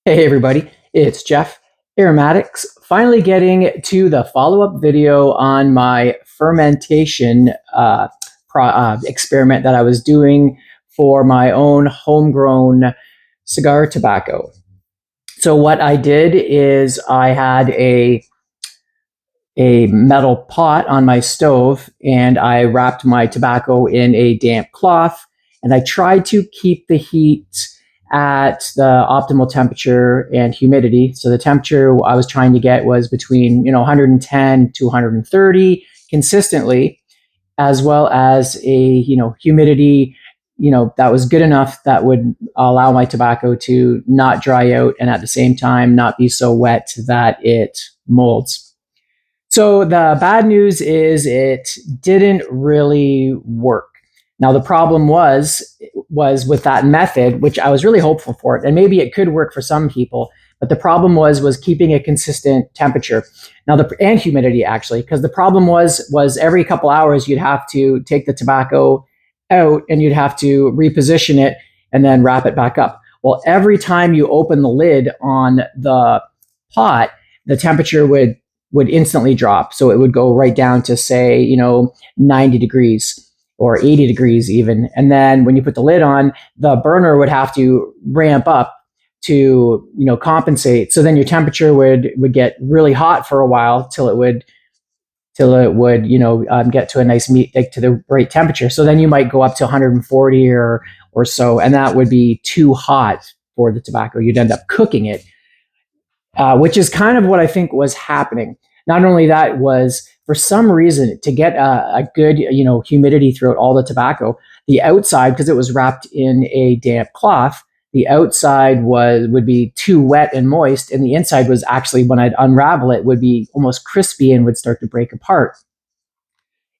Hey everybody, it's Jeff, Aromatics, finally getting to the follow-up video on my fermentation experiment that I was doing for my own homegrown cigar tobacco. So what I did is I had a metal pot on my stove and I wrapped my tobacco in a damp cloth and I tried to keep the heat at the optimal temperature and humidity. So the temperature I was trying to get was between 110 to 130 consistently, as well as a humidity that was good enough that would allow my tobacco to not dry out and at the same time not be so wet that it molds. So the bad news is it didn't really work. Now the problem was with that method, which I was really hopeful for it, and maybe it could work for some people. But the problem was keeping a consistent temperature. Now and humidity actually, because the problem was every couple hours you'd have to take the tobacco out and you'd have to reposition it and then wrap it back up. Well, every time you open the lid on the pot, the temperature would instantly drop. So it would go right down to say, 90 degrees or 80 degrees even. And then when you put the lid on, the burner would have to ramp up to, compensate. So then your temperature would get really hot for a while till it would get to a nice to the right temperature. So then you might go up to 140 or so, and that would be too hot for the tobacco. You'd end up cooking it, which is kind of what I think was happening. Not only that, was for some reason to get a good humidity throughout all the tobacco, the outside, because it was wrapped in a damp cloth, the outside would be too wet and moist, and the inside was actually, when I'd unravel it, would be almost crispy and would start to break apart.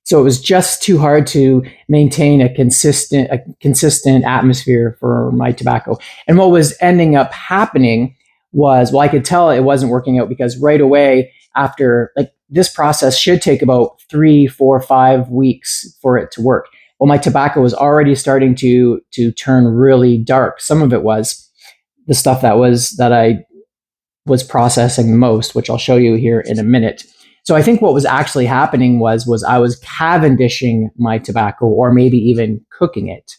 So it was just too hard to maintain a consistent atmosphere for my tobacco. And what was ending up happening was, well, I could tell it wasn't working out because right away after, like, this process should take about 3, 4, 5 weeks for it to work. Well, my tobacco was already starting to turn really dark. Some of it was the stuff that I was processing the most, which I'll show you here in a minute. So I think what was actually happening was I was cavendishing my tobacco, or maybe even cooking it.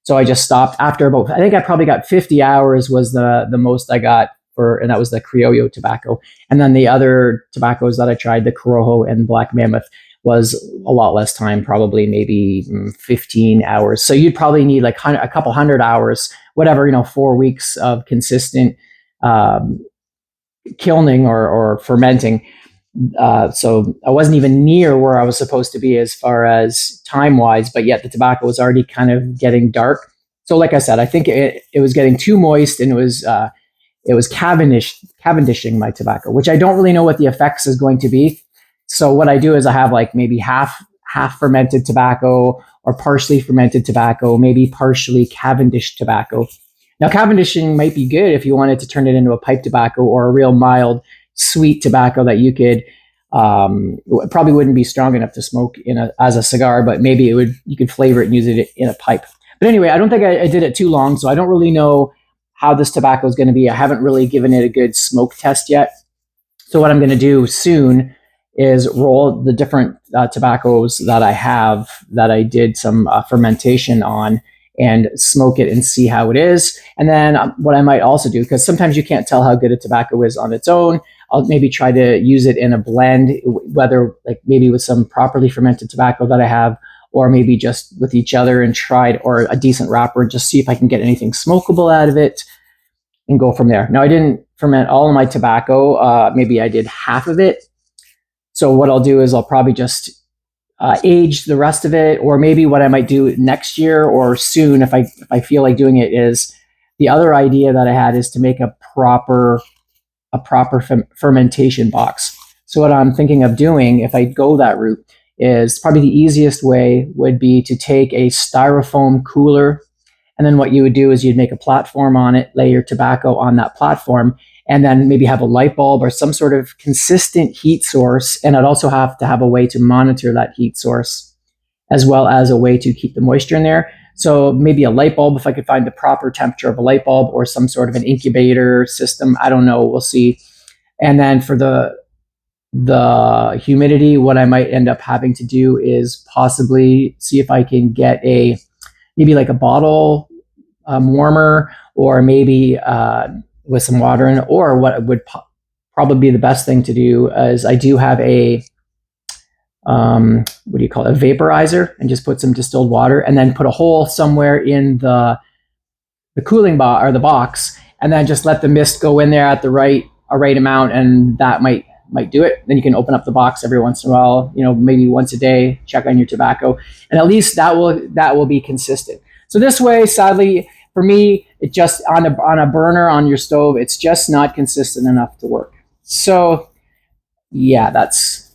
So I just stopped after about, I think I probably got 50 hours was the most I got for, and that was the Criollo tobacco. And then the other tobaccos that I tried, the Corojo and Black Mammoth, was a lot less time, probably maybe 15 hours. So you'd probably need like a couple hundred hours, whatever, 4 weeks of consistent kilning or fermenting. So I wasn't even near where I was supposed to be as far as time-wise, but yet the tobacco was already kind of getting dark. So like I said, I think it was getting too moist, and it was cavendishing my tobacco, which I don't really know what the effects is going to be. So what I do is I have like maybe half fermented tobacco or partially fermented tobacco, maybe partially cavendished tobacco. Now, cavendishing might be good if you wanted to turn it into a pipe tobacco or a real mild, sweet tobacco that you could probably wouldn't be strong enough to smoke as a cigar, but maybe you could flavor it and use it in a pipe. But anyway, I don't think I did it too long, so I don't really know how this tobacco is going to be. I haven't really given it a good smoke test yet. So what I'm going to do soon is roll the different tobaccos that I have that I did some fermentation on and smoke it and see how it is. And then what I might also do, because sometimes you can't tell how good a tobacco is on its own, I'll maybe try to use it in a blend, whether like maybe with some properly fermented tobacco that I have, or maybe just with each other and try it, or a decent wrapper, and just see if I can get anything smokable out of it and go from there. Now, I didn't ferment all of my tobacco. Maybe I did half of it. So what I'll do is I'll probably just age the rest of it, or maybe what I might do next year or soon if I feel like doing it is, the other idea that I had is to make a proper fermentation box. So what I'm thinking of doing, if I go that route, is probably the easiest way would be to take a styrofoam cooler, and then what you would do is you'd make a platform on it, lay your tobacco on that platform, and then maybe have a light bulb or some sort of consistent heat source. And I'd also have to have a way to monitor that heat source, as well as a way to keep the moisture in there. So maybe a light bulb, if I could find the proper temperature of a light bulb, or some sort of an incubator system. I don't know. We'll see. And then for the humidity, what I might end up having to do is possibly see if I can get maybe like a bottle warmer, or maybe with some water in it. Or what would probably be the best thing to do is I do have a what do you call it, a vaporizer, and just put some distilled water and then put a hole somewhere in the cooling box or the box, and then just let the mist go in there at the right amount, and that might do it. Then you can open up the box every once in a while, maybe once a day, check on your tobacco, and at least that will be consistent. So this way, sadly for me, it just on a burner on your stove, it's just not consistent enough to work. So yeah,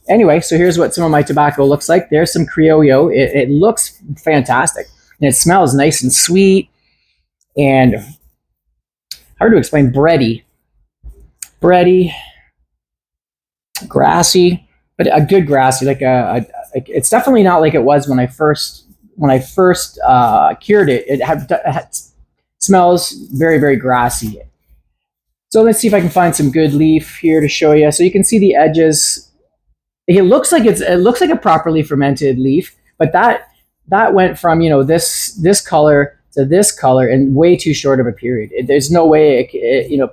anyway, so here's what some of my tobacco looks like. There's some Criollo. It looks fantastic, and it smells nice and sweet and hard to explain. Bready, grassy, but a good grassy. It's definitely not like it was when I first cured it. It had smells very, very grassy. So let's see if I can find some good leaf here to show you. So you can see the edges. It looks like a properly fermented leaf, but that went from this color to this color in way too short of a period. There's no way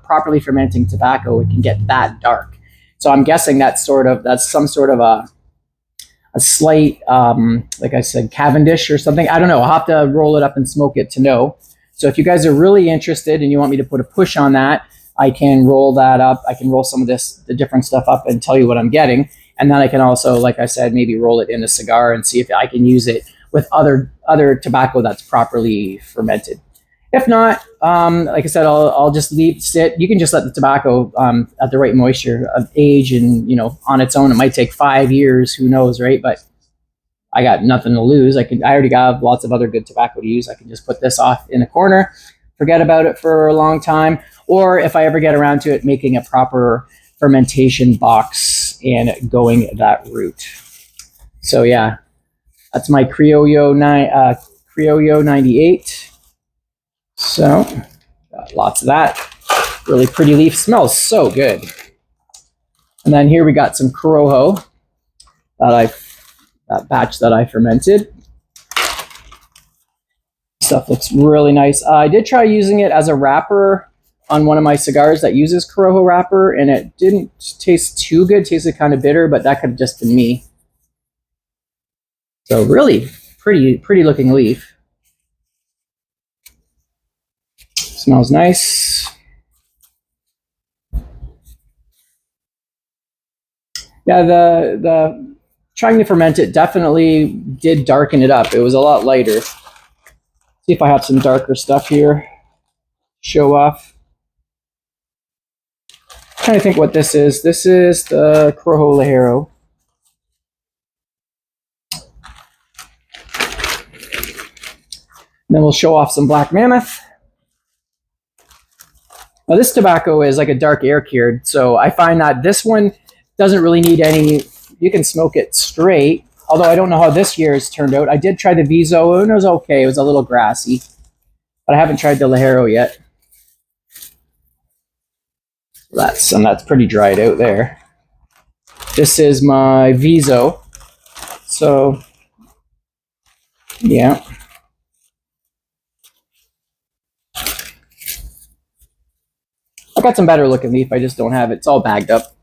properly fermenting tobacco, it can get that dark. So I'm guessing that's some sort of a slight, like I said, Cavendish or something. I don't know. I'll have to roll it up and smoke it to know. So if you guys are really interested and you want me to put a push on that, I can roll that up. I can roll some of the different stuff up and tell you what I'm getting. And then I can also, like I said, maybe roll it in a cigar and see if I can use it with other tobacco that's properly fermented. If not, like I said, I'll just leave it sit. You can just let the tobacco at the right moisture of age, and on its own, it might take 5 years. Who knows, right? But I got nothing to lose. I already got lots of other good tobacco to use. I can just put this off in a corner, forget about it for a long time, or if I ever get around to it, making a proper fermentation box and going that route. So yeah, that's my Criollo 98. So got lots of that. Really pretty leaf. Smells so good. And then here we got some Corojo that batch that I fermented. Stuff looks really nice. I did try using it as a wrapper on one of my cigars that uses Corojo wrapper, and it didn't taste too good. It tasted kind of bitter, but that could have just been me. So really pretty looking leaf. Smells nice. Yeah, the trying to ferment it definitely did darken it up. It was a lot lighter. See if I have some darker stuff here. Show off. I'm trying to think what this is. This is the Corojo Ligero. And then we'll show off some Black Mammoth. Now this tobacco is like a dark air cured, so I find that this one doesn't really need any. You can smoke it straight, although I don't know how this year's turned out. I did try the Viso, and it was okay. It was a little grassy, but I haven't tried the Ligero yet. That's pretty dried out there. This is my Viso, so yeah. I got some better looking leaf. I just don't have it. It's all bagged up.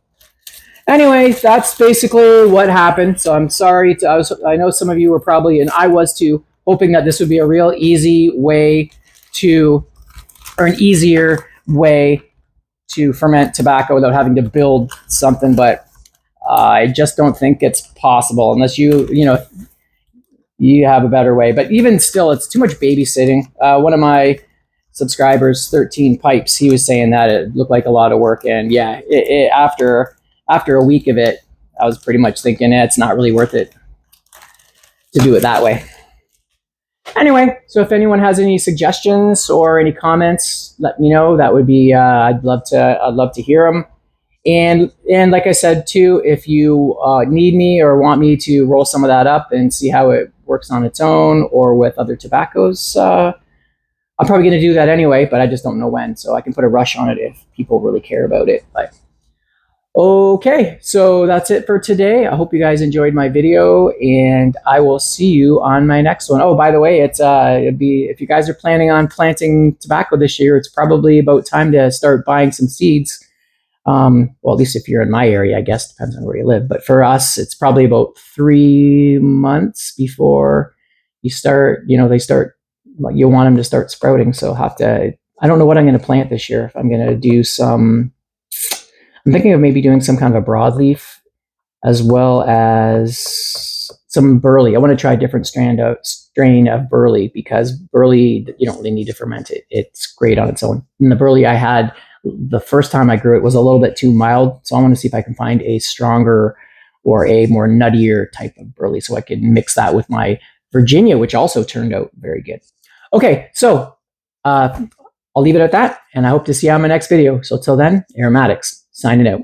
Anyway, that's basically what happened. So I'm sorry. I know some of you were probably, and I was too, hoping that this would be a real easy way or an easier way to ferment tobacco without having to build something. But I just don't think it's possible unless you have a better way. But even still, it's too much babysitting. One of my subscribers, 13 Pipes, he was saying that it looked like a lot of work, and yeah, after a week of it, I was pretty much thinking it's not really worth it to do it that way. Anyway, so if anyone has any suggestions or any comments, let me know. That would be I'd love to hear them. And like I said too, if you need me or want me to roll some of that up and see how it works on its own or with other tobaccos. I'm probably going to do that anyway, but I just don't know when. So I can put a rush on it if people really care about it. But okay, so that's it for today. I hope you guys enjoyed my video, and I will see you on my next one. Oh, by the way, it'd be, if you guys are planning on planting tobacco this year, it's probably about time to start buying some seeds. Well, at least if you're in my area, I guess, depends on where you live. But for us, it's probably about 3 months before you start, they start, like, you want them to start sprouting. So I don't know what I'm going to plant this year. If I'm going to do I'm thinking of maybe doing some kind of a broadleaf as well as some burley. I want to try a different strain of burley, because burley, you don't really need to ferment it. It's great on its own. And the burley I had the first time I grew it was a little bit too mild. So I want to see if I can find a stronger or a more nuttier type of burley so I can mix that with my Virginia, which also turned out very good. Okay, so I'll leave it at that, and I hope to see you on my next video. So till then, Aromatics signing out.